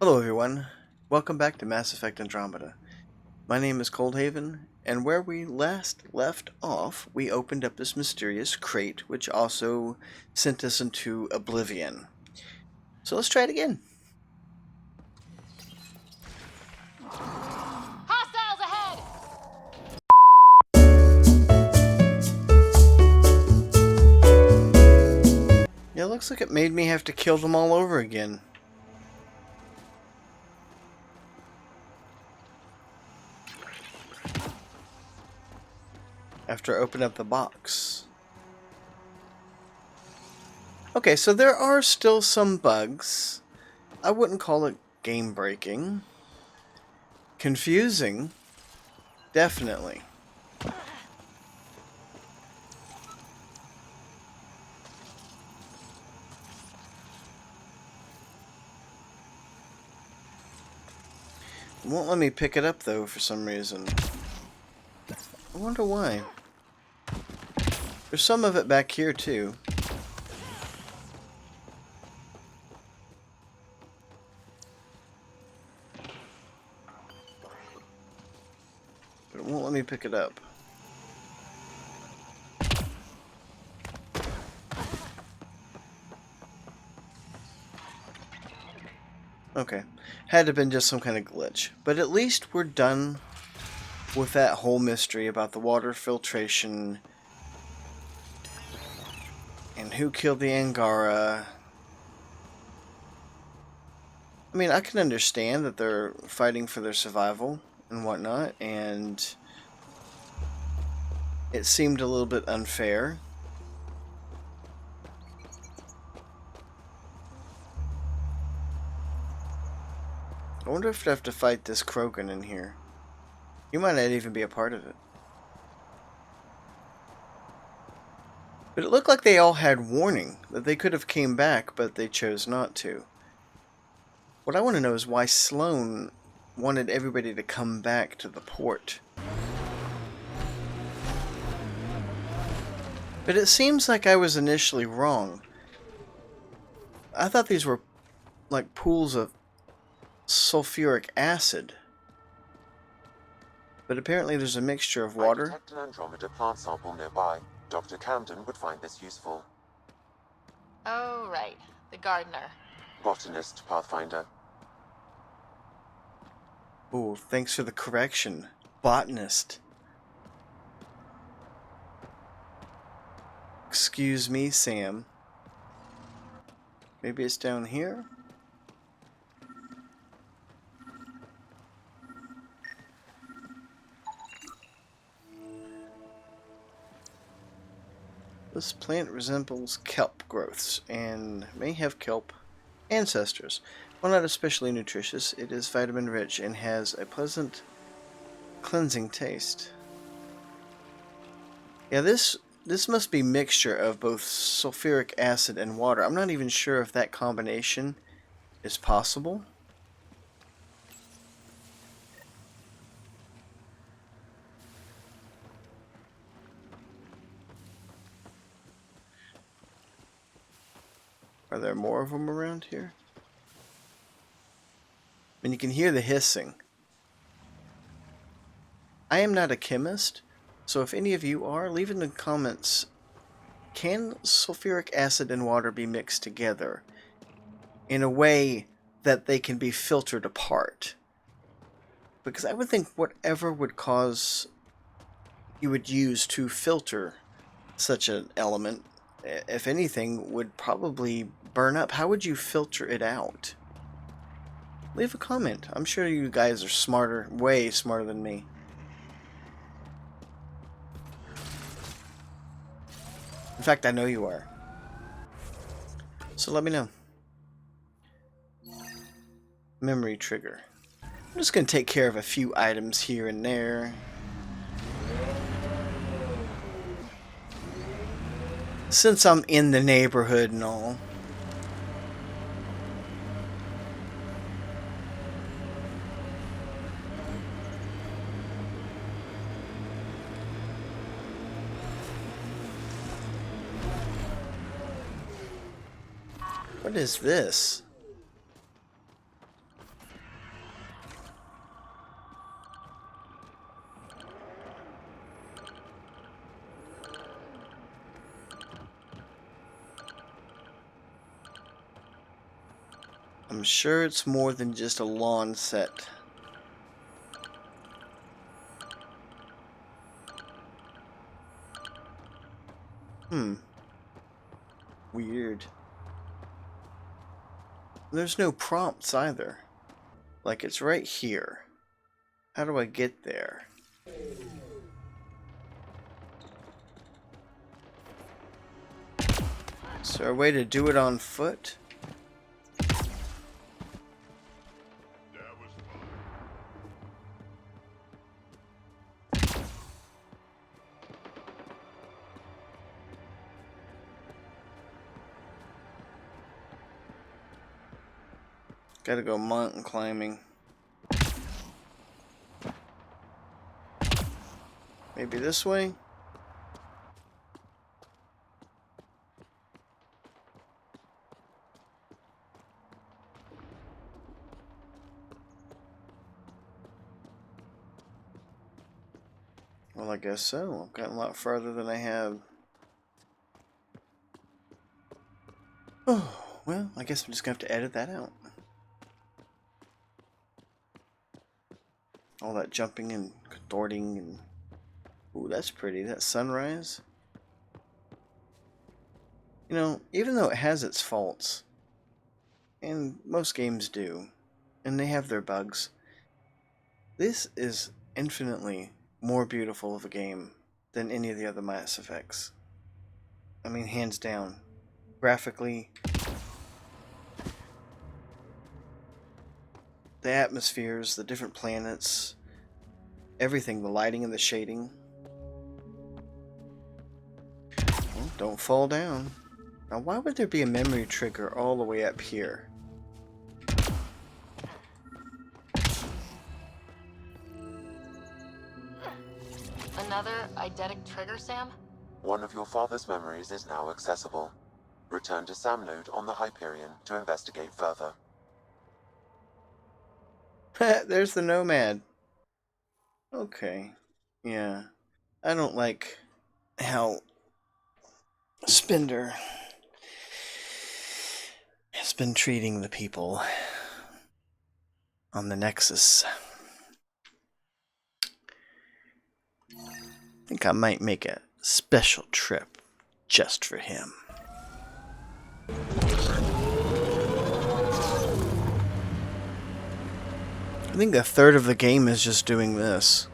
Hello everyone, welcome back to Mass Effect Andromeda. My name is ColdHaven, and where we last left off, we opened up this mysterious crate, which also sent us into Oblivion. So let's try it again. Hostiles ahead! Yeah, it looks like it made me have to kill them all over again. After I open up the box. Okay, so there are still some bugs. I wouldn't call it game-breaking. Confusing, definitely. It won't let me pick it up though for some reason. I wonder why. There's some of it back here too. But it won't let me pick it up. Okay. Had to have been just some kind of glitch. But at least we're done with that whole mystery about the water filtration and who killed the Angara. I mean, I can understand that they're fighting for their survival and whatnot, and it seemed a little bit unfair. I wonder if I have to fight this Krogan in here. You might not even be a part of it. But it looked like they all had warning that they could have came back, but they chose not to. What I want to know is why Sloane wanted everybody to come back to the port. But it seems like I was initially wrong. I thought these were like pools of sulfuric acid. But apparently there's a mixture of water. I detect an Andromeda plant sample nearby. Dr. Camden would find this useful. Oh, right. The gardener. Botanist, Pathfinder. Oh, thanks for the correction. Botanist. Excuse me, Sam. Maybe it's down here? This plant resembles kelp growths and may have kelp ancestors. While not especially nutritious, it is vitamin rich and has a pleasant cleansing taste. Yeah, this must be mixture of both sulfuric acid and water. I'm not even sure if that combination is possible. Are there more of them around here? And you can hear the hissing. I am not a chemist, so if any of you are, leave in the comments, can sulfuric acid and water be mixed together in a way that they can be filtered apart? Because I would think whatever would cause you would use to filter such an element, if anything, would probably burn up. How would you filter it out? Leave a comment. I'm sure you guys are smarter, way smarter than me. In fact, I know you are. So let me know. Memory trigger. I'm just going to take care of a few items here and there. Since I'm in the neighborhood and all. What is this? I'm sure it's more than just a lawn set. Weird. There's no prompts either. Like, it's right here. How do I get there? Is there a way to do it on foot? Gotta go mountain climbing. Maybe this way? Well, I guess so. I've gotten a lot farther than I have. Oh, well, I guess I'm just gonna have to edit that out. All that jumping and contorting and... Ooh, that's pretty. That sunrise. You know, even though it has its faults, and most games do, and they have their bugs, this is infinitely more beautiful of a game than any of the other Mass Effects. I mean, hands down. Graphically, the atmospheres, the different planets, everything, the lighting and the shading. Well, don't fall down. Now, why would there be a memory trigger all the way up here? Another eidetic trigger, Sam? One of your father's memories is now accessible. Return to Sam Node on the Hyperion to investigate further. There's the Nomad. Okay. Yeah. I don't like how Spender has been treating the people on the Nexus. I think I might make a special trip just for him. I think a third of the game is just doing this.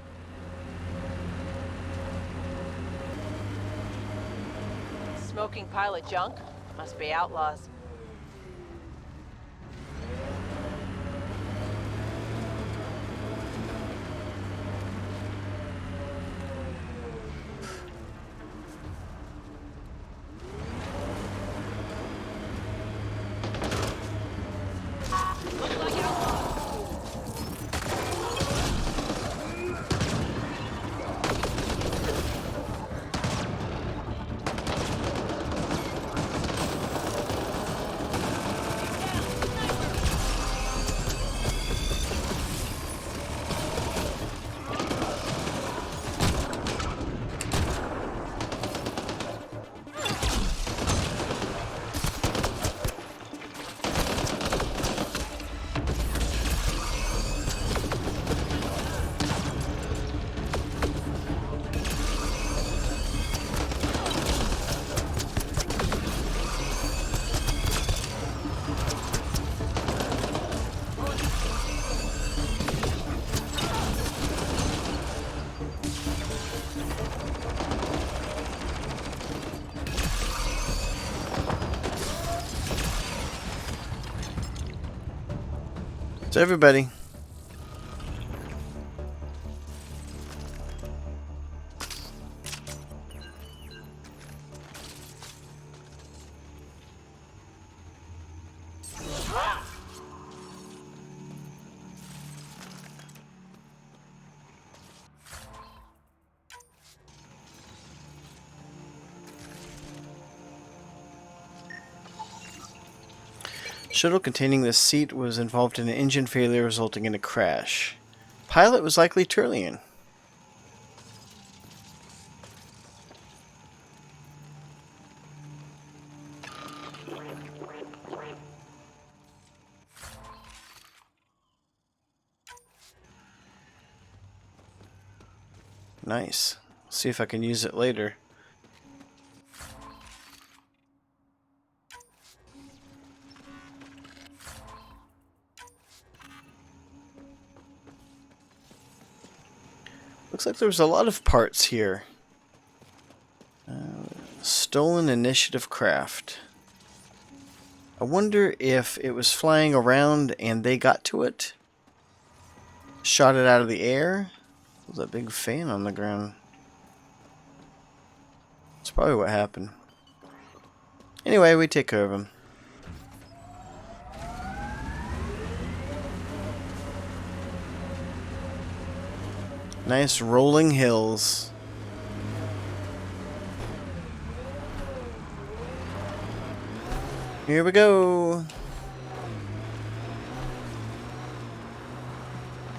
Smoking pilot junk? Must be outlaws. So everybody, shuttle containing this seat was involved in an engine failure resulting in a crash. Pilot was likely Turian. Nice. See if I can use it later. Looks like there's a lot of parts here. Stolen initiative craft. I wonder if it was flying around and they got to it. Shot it out of the air. There's a big fan on the ground. That's probably what happened. Anyway, we take care of him. Nice rolling hills. Here we go.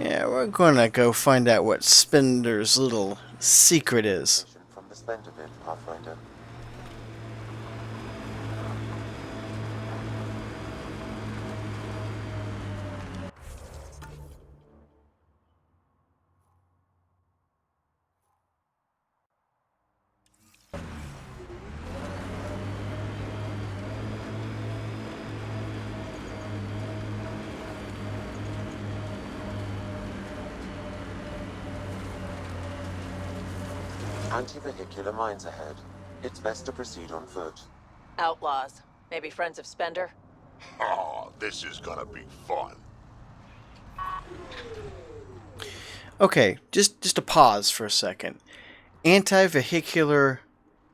Yeah, we're gonna go find out what Spender's little secret is. From the Splendor bit, Pathfinder. Anti-vehicular mines ahead. It's best to proceed on foot. Outlaws. Maybe friends of Spender? Oh, this is gonna be fun. Okay, just a pause for a second. Anti-vehicular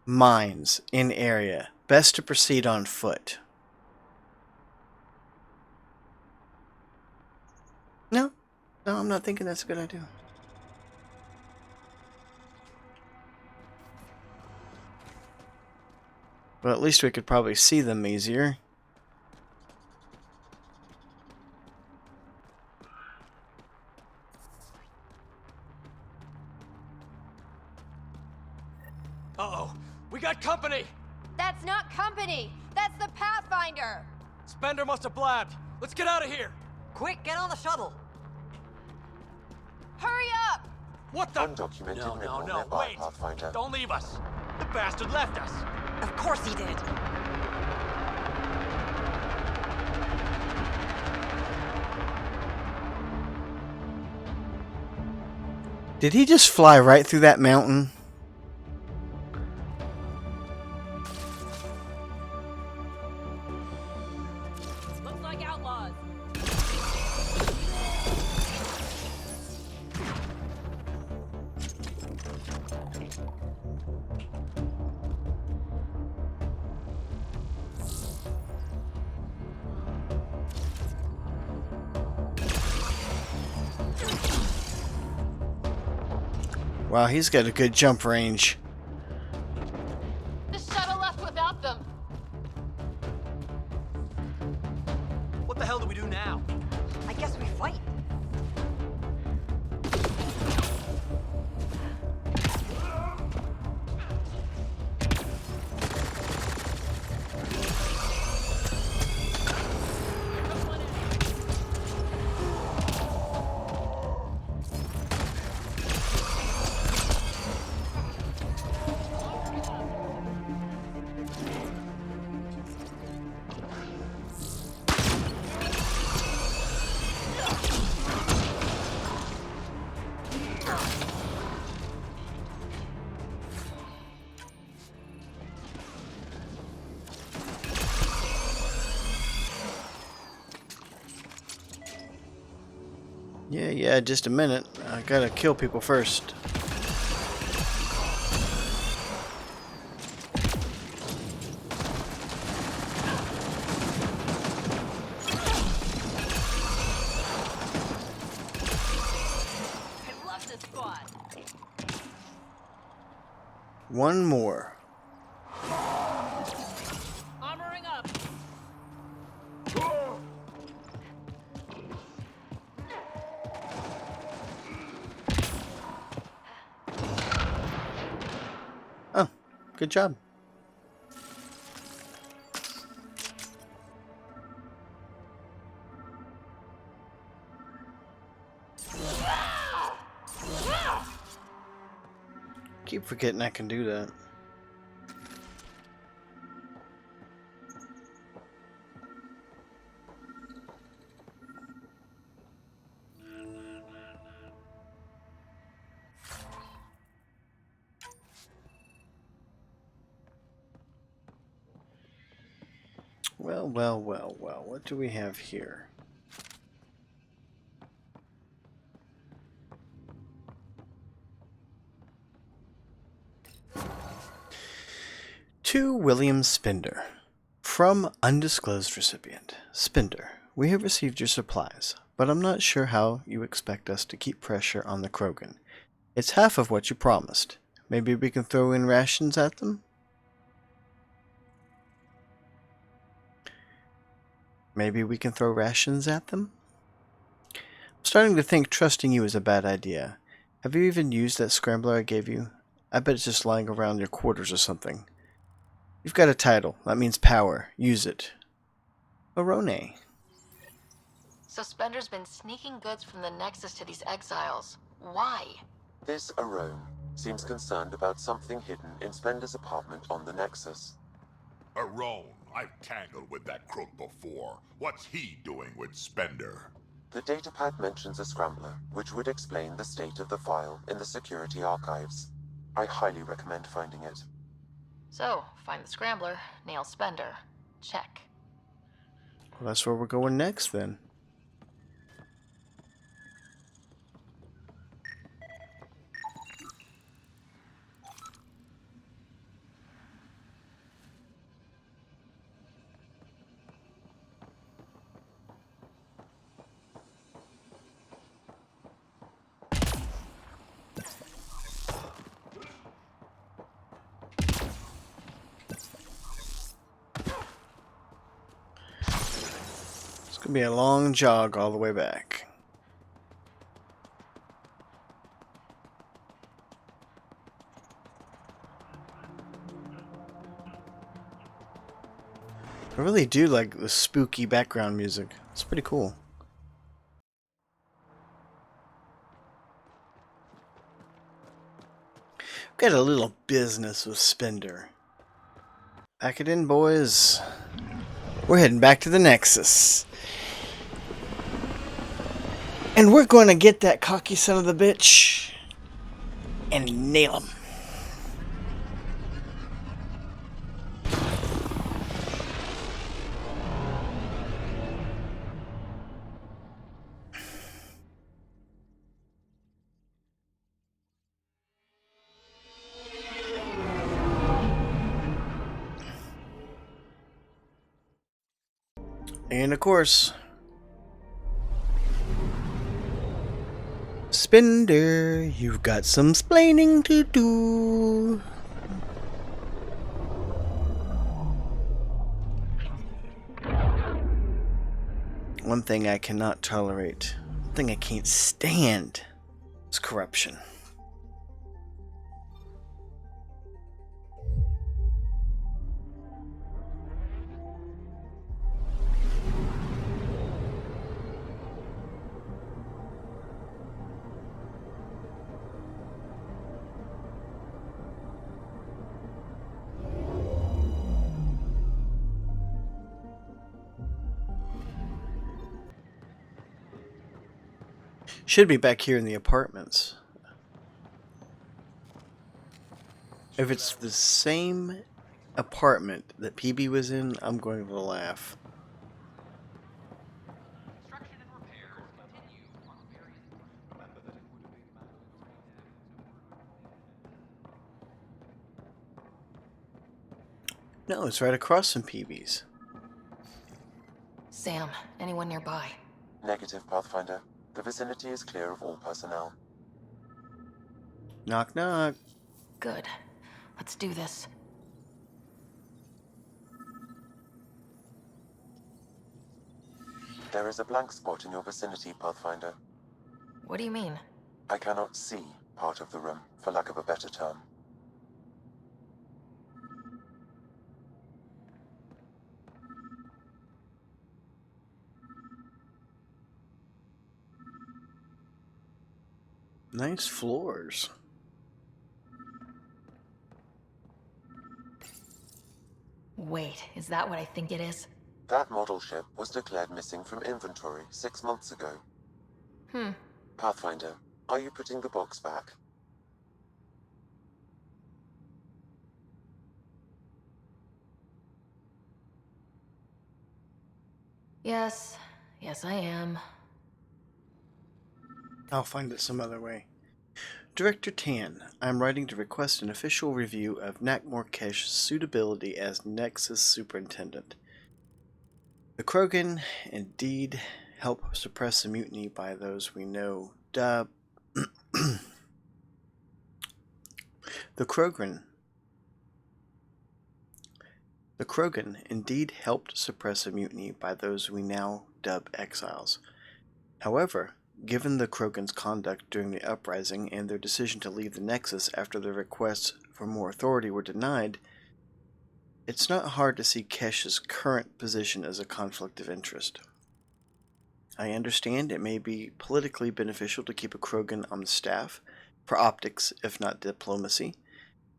mines in area. Best to proceed on foot. No, I'm not thinking that's a good idea. But at least we could probably see them easier. Uh-oh, we got company! That's not company! That's the Pathfinder! Spender must have blabbed. Let's get out of here! Quick, get on the shuttle! Hurry up! What the? Undocumented mineral nearby, wait! Pathfinder. Don't leave us! The bastard left us! Of course he did! Did he just fly right through that mountain? Looks like outlaws. Wow, he's got a good jump range. The shuttle left without them. What the hell do we do now? I guess we fight. Yeah, just a minute. I gotta kill people first. I love this squad. One more. Armoring up. Oh, good job. keep forgetting I can do that. Well, well, well, well. What do we have here? To William Spender. From undisclosed recipient. Spender, we have received your supplies, but I'm not sure how you expect us to keep pressure on the Krogan. It's half of what you promised. Maybe we can throw in rations at them? Maybe we can throw rations at them? I'm starting to think trusting you is a bad idea. Have you even used that scrambler I gave you? I bet it's just lying around your quarters or something. You've got a title. That means power. Use it. Arone. So Spender's been sneaking goods from the Nexus to these exiles. Why? This Arone seems concerned about something hidden in Spender's apartment on the Nexus. Arone, I've tangled with that crook before. What's he doing with Spender? The datapad mentions a Scrambler, which would explain the state of the file in the security archives. I highly recommend finding it. So, find the Scrambler, nail Spender. Check. Well, that's where we're going next then. It's gonna be a long jog all the way back. I really do like the spooky background music. It's pretty cool. Got a little business with Spender. Pack it in, boys. We're heading back to the Nexus. And we're going to get that cocky son of the bitch and nail him. And of course, Spender, you've got some splaining to do. One thing I cannot tolerate, one thing I can't stand, is corruption. Should be back here in the apartments. If it's the same apartment that PB was in, I'm going to laugh. No, it's right across from PB's. Sam, anyone nearby? Negative, Pathfinder. The vicinity is clear of all personnel. Knock, knock. Good. Let's do this. There is a blank spot in your vicinity, Pathfinder. What do you mean? I cannot see part of the room, for lack of a better term. Nice floors. Wait, is that what I think it is? That model ship was declared missing from inventory 6 months ago. Pathfinder, are you putting the box back? Yes. Yes, I am. I'll find it some other way. Director Tan, I'm writing to request an official review of Nakmor Kesh's suitability as Nexus Superintendent. The Krogan indeed help suppress a mutiny by those we know dub. The Krogan indeed helped suppress a mutiny by those we now dub exiles. However, given the Krogan's conduct during the uprising and their decision to leave the Nexus after their requests for more authority were denied, it's not hard to see Kesh's current position as a conflict of interest. I understand it may be politically beneficial to keep a Krogan on the staff, for optics if not diplomacy,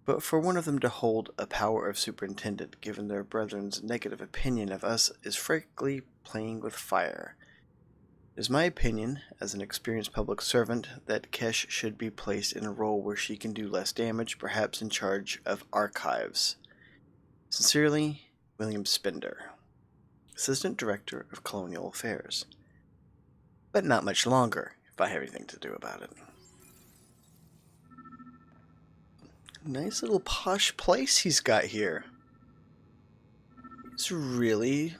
but for one of them to hold a power of superintendent given their brethren's negative opinion of us is frankly playing with fire. It is my opinion, as an experienced public servant, that Kesh should be placed in a role where she can do less damage, perhaps in charge of archives. Sincerely, William Spender, Assistant Director of Colonial Affairs. But not much longer, if I have anything to do about it. Nice little posh place he's got here. He's really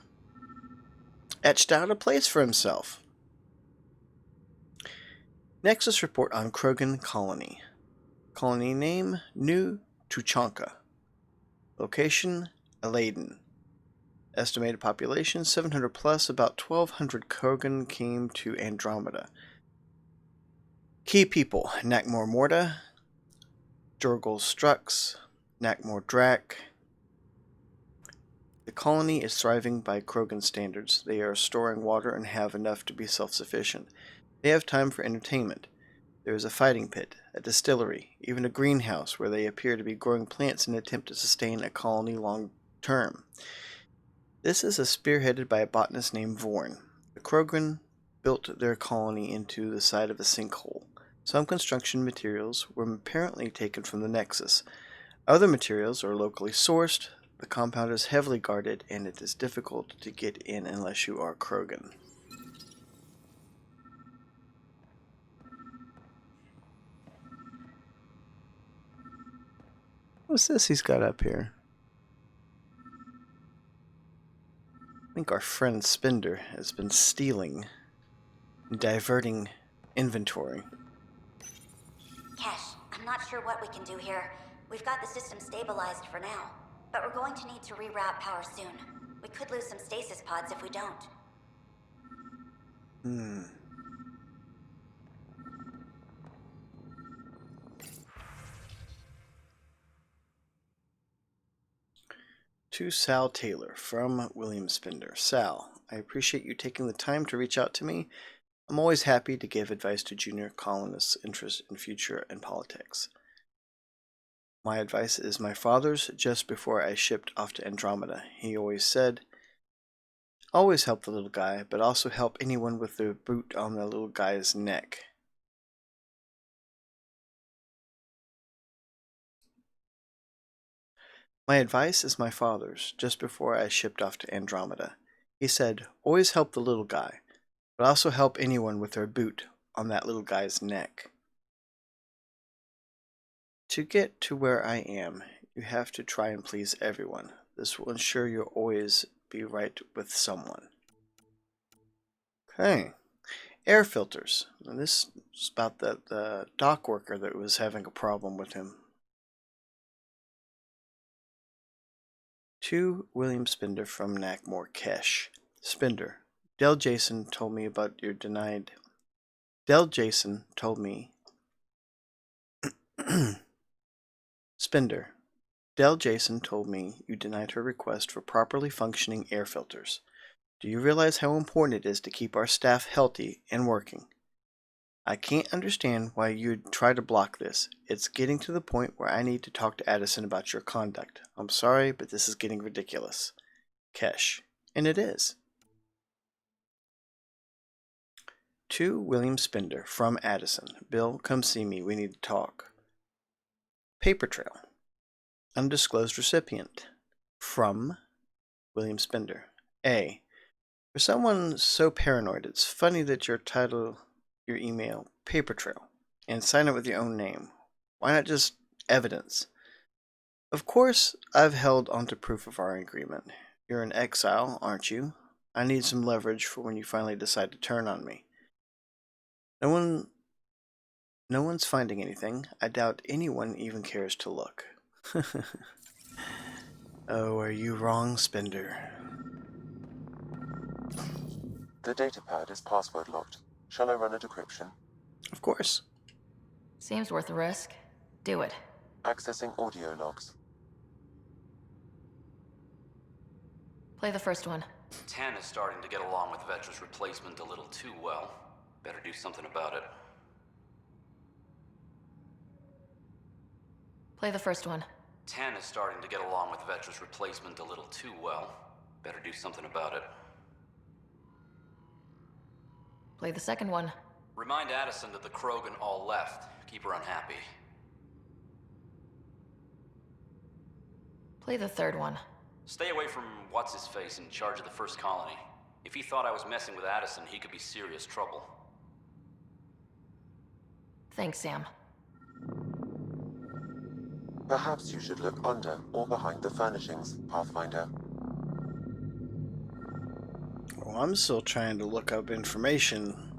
etched out a place for himself. Nexus report on Krogan colony. Colony name, New Tuchanka. Location, Aladdin. Estimated population, 700 plus. About 1,200 Krogan came to Andromeda. Key people, Nakmor Morda, Jorgul Strux, Nakmor Drack. The colony is thriving by Krogan standards. They are storing water and have enough to be self-sufficient. They have time for entertainment. There is a fighting pit, a distillery, even a greenhouse where they appear to be growing plants in an attempt to sustain a colony long term. This is spearheaded by a botanist named Vorn. The Krogan built their colony into the side of a sinkhole. Some construction materials were apparently taken from the Nexus. Other materials are locally sourced. The compound is heavily guarded, and it is difficult to get in unless you are Krogan. What's this he's got up here? I think our friend Spender has been stealing and diverting inventory. Kesh, I'm not sure what we can do here. We've got the system stabilized for now, but we're going to need to reroute power soon. We could lose some stasis pods if we don't. To Sal Taylor from William Spender. Sal, I appreciate you taking the time to reach out to me. I'm always happy to give advice to junior colonists interested in future and politics. My advice is my father's just before I shipped off to Andromeda. He always said, always help the little guy, but also help anyone with their boot on the little guy's neck. My advice is my father's, just before I shipped off to Andromeda. He said, always help the little guy, but also help anyone with their boot on that little guy's neck. To get to where I am, you have to try and please everyone. This will ensure you'll always be right with someone. Okay. Air filters. And this is about the dock worker that was having a problem with him. To William Spender from Nakmor Kesh. Spender, Del Jason told me about your denied. Del Jason told me. Spender, Del Jason told me you denied her request for properly functioning air filters. Do you realize how important it is to keep our staff healthy and working? I can't understand why you'd try to block this. It's getting to the point where I need to talk to Addison about your conduct. I'm sorry, but this is getting ridiculous. Kesh. And it is. To William Spender, from Addison. Bill, come see me. We need to talk. Paper trail. Undisclosed recipient. From William Spender. A. For someone so paranoid, it's funny that your title, your email, Paper Trail, and sign it with your own name. Why not just evidence? Of course, I've held onto proof of our agreement. You're in exile, aren't you? I need some leverage for when you finally decide to turn on me. No one's finding anything. I doubt anyone even cares to look. Oh, are you wrong, Spender? The datapad is password locked. Shall I run a decryption? Of course. Seems worth the risk. Do it. Accessing audio logs. Play the first one. Tan is starting to get along with Vetra's replacement a little too well. Better do something about it. Play the first one. Tan is starting to get along with Vetra's replacement a little too well. Better do something about it. Play the second one. Remind Addison that the Krogan all left. Keep her unhappy. Play the third one. Stay away from what's-his-face in charge of the first colony. If he thought I was messing with Addison, he could be serious trouble. Thanks, Sam. Perhaps you should look under or behind the furnishings, Pathfinder. Well, I'm still trying to look up information.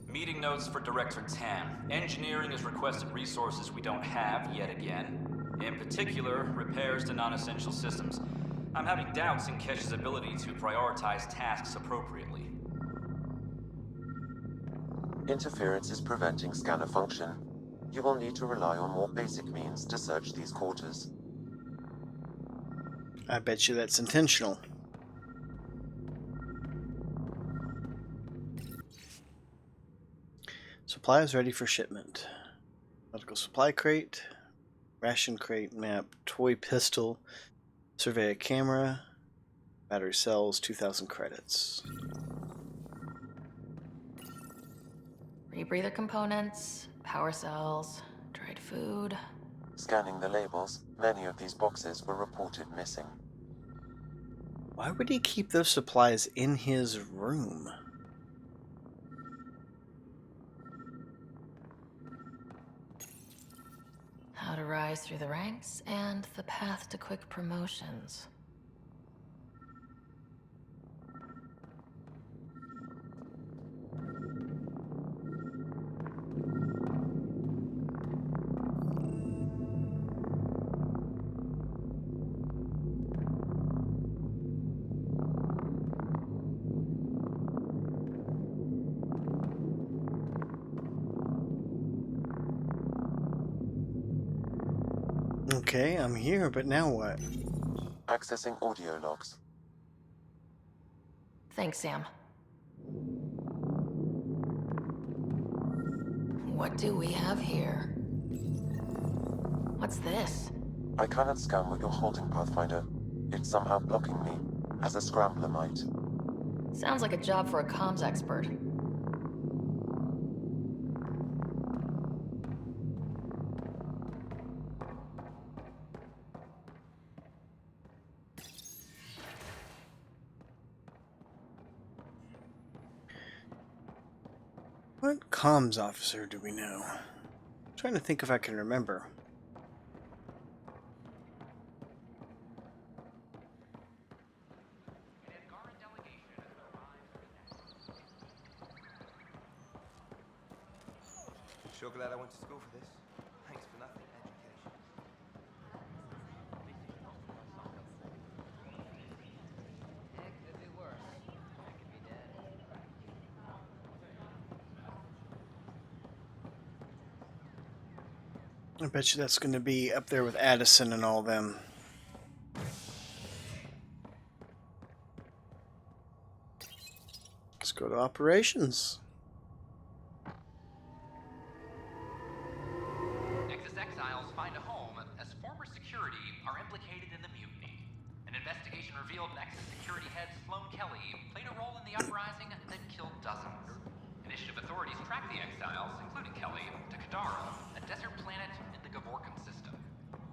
Meeting notes for Director Tan. Engineering has requested resources we don't have yet again. In particular, repairs to non-essential systems. I'm having doubts in Kesh's ability to prioritize tasks appropriately. Interference is preventing scanner function. You will need to rely on more basic means to search these quarters. I bet you that's intentional. Supplies ready for shipment. Medical supply crate, ration crate, map, toy pistol, survey a camera, battery cells, 2,000 credits. Rebreather components, power cells, dried food. Scanning the labels, many of these boxes were reported missing. Why would he keep those supplies in his room? How to rise through the ranks and the path to quick promotions. Okay, I'm here, but now what? Accessing audio logs. Thanks, Sam. What do we have here? What's this? I cannot scan what you're holding, Pathfinder. It's somehow blocking me, as a Scrambler might. Sounds like a job for a comms expert. What comms officer do we know? I'm trying to think if I can remember. Sure glad I went to school for this. Thanks for nothing, education. It could be worse. I could be dead. I bet you that's going to be up there with Addison and all them. Let's go to operations. investigation revealed Nexus security head Sloan Kelly played a role in the uprising that killed dozens. Initiative authorities tracked the exiles, including Kelly, to Kadara, a desert planet in the Gavorkan system.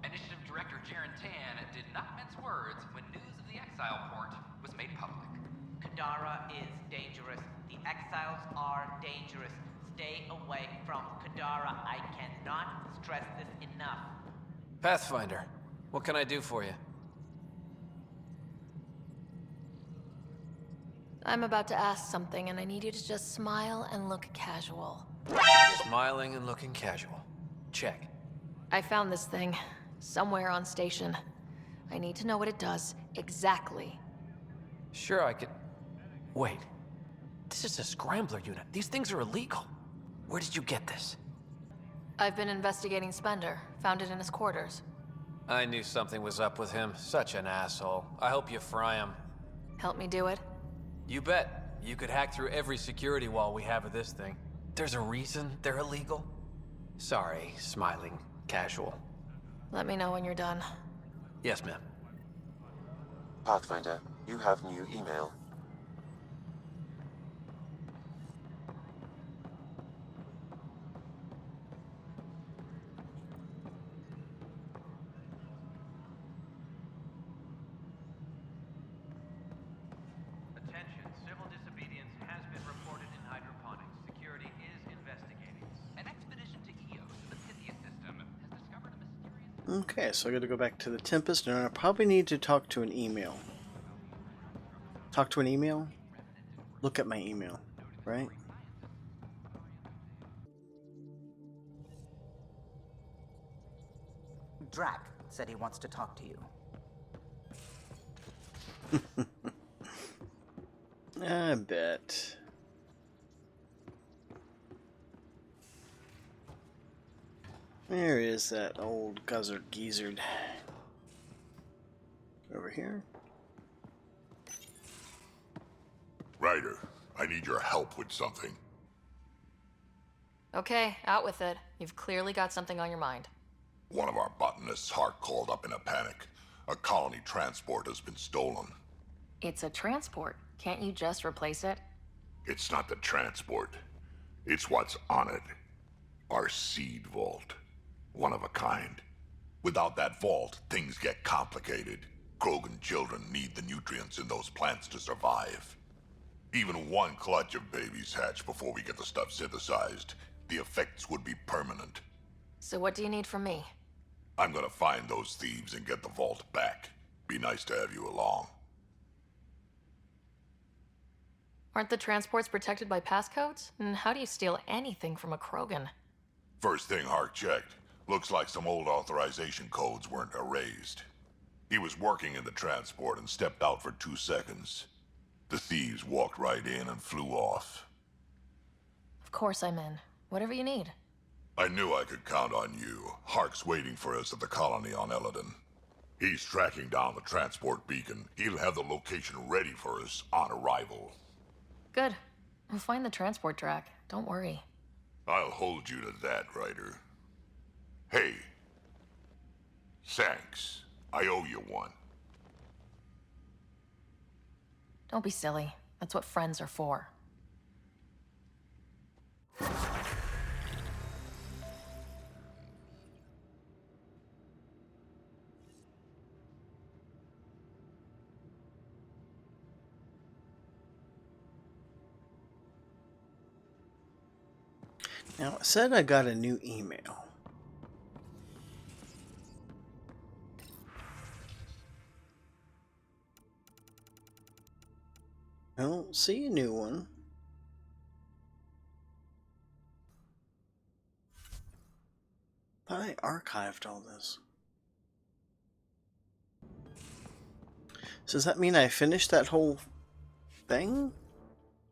Initiative Director Jaren Tan did not mince words when news of the exile port was made public. Kadara is dangerous. The exiles are dangerous. Stay away from Kadara. I cannot stress this enough. Pathfinder, what can I do for you? I'm about to ask something, and I need you to just smile and look casual. Smiling and looking casual. Check. I found this thing somewhere on station. I need to know what it does exactly. Sure, I could... Wait. This is a Scrambler unit. These things are illegal. Where did you get this? I've been investigating Spender. Found it in his quarters. I knew something was up with him. Such an asshole. I hope you fry him. Help me do it? You bet. You could hack through every security wall we have of this thing. There's a reason they're illegal. Sorry, smiling, casual. Let me know when you're done. Yes, ma'am. Pathfinder, you have new email. Attention, civil disobedience has been reported in hydroponics. Security is investigating. An expedition to Eos, the Pythia system, has discovered a mysterious... Okay, so I gotta go back to the Tempest, and I probably need to talk to an email. Talk to an email? Look at my email, right? Drack said he wants to talk to you. I bet. Where is that old guzzard geezered? Over here? Ryder, I need your help with something. Okay, out with it. You've clearly got something on your mind. One of our botanists' heart called up in a panic. A colony transport has been stolen. It's a transport. Can't you just replace it? It's not the transport. It's what's on it. Our seed vault. One of a kind. Without that vault, things get complicated. Krogan children need the nutrients in those plants to survive. Even one clutch of babies hatch before we get the stuff synthesized. The effects would be permanent. So what do you need from me? I'm gonna find those thieves and get the vault back. Be nice to have you along. Aren't the transports protected by passcodes? And how do you steal anything from a Krogan? First thing Hark checked. Looks like some old authorization codes weren't erased. He was working in the transport and stepped out for 2 seconds. The thieves walked right in and flew off. Of course I'm in. Whatever you need. I knew I could count on you. Hark's waiting for us at the colony on Eladon. He's tracking down the transport beacon. He'll have the location ready for us on arrival. Good. We'll find the transport track. Don't worry. I'll hold you to that, Ryder. Hey. Thanks. I owe you one. Don't be silly. That's what friends are for. Now, it said I got a new email. I don't see a new one. Thought I archived all this. So does that mean I finished that whole thing?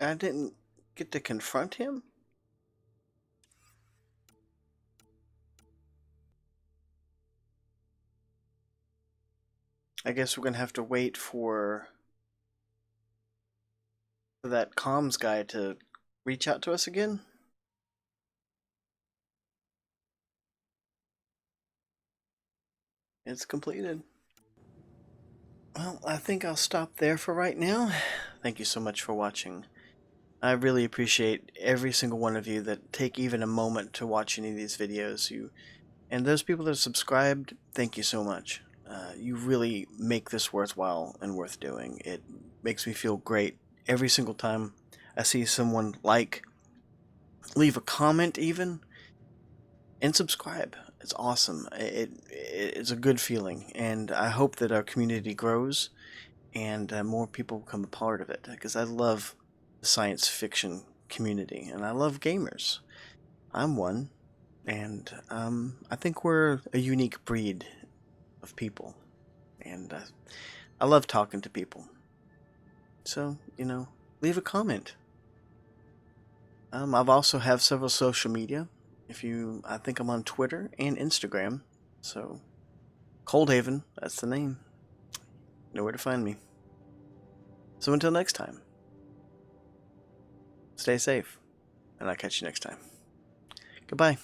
I didn't get to confront him? I guess we're gonna have to wait for that comms guy to reach out to us again. It's completed. Well, I think I'll stop there for right now. Thank you so much for watching. I really appreciate every single one of you that take even a moment to watch any of these videos. And those people that are subscribed, thank you so much. You really make this worthwhile and worth doing. It makes me feel great every single time I see someone leave a comment even, and subscribe. It's awesome. It's a good feeling, and I hope that our community grows and more people become a part of it, because I love the science fiction community, and I love gamers. I'm one, and I think we're a unique breed of people, and I love talking to people. So, leave a comment. I've also have several social media. I think I'm on Twitter and Instagram. So, ColdHaven, that's the name. Know where to find me. So until next time, stay safe, and I'll catch you next time. Goodbye.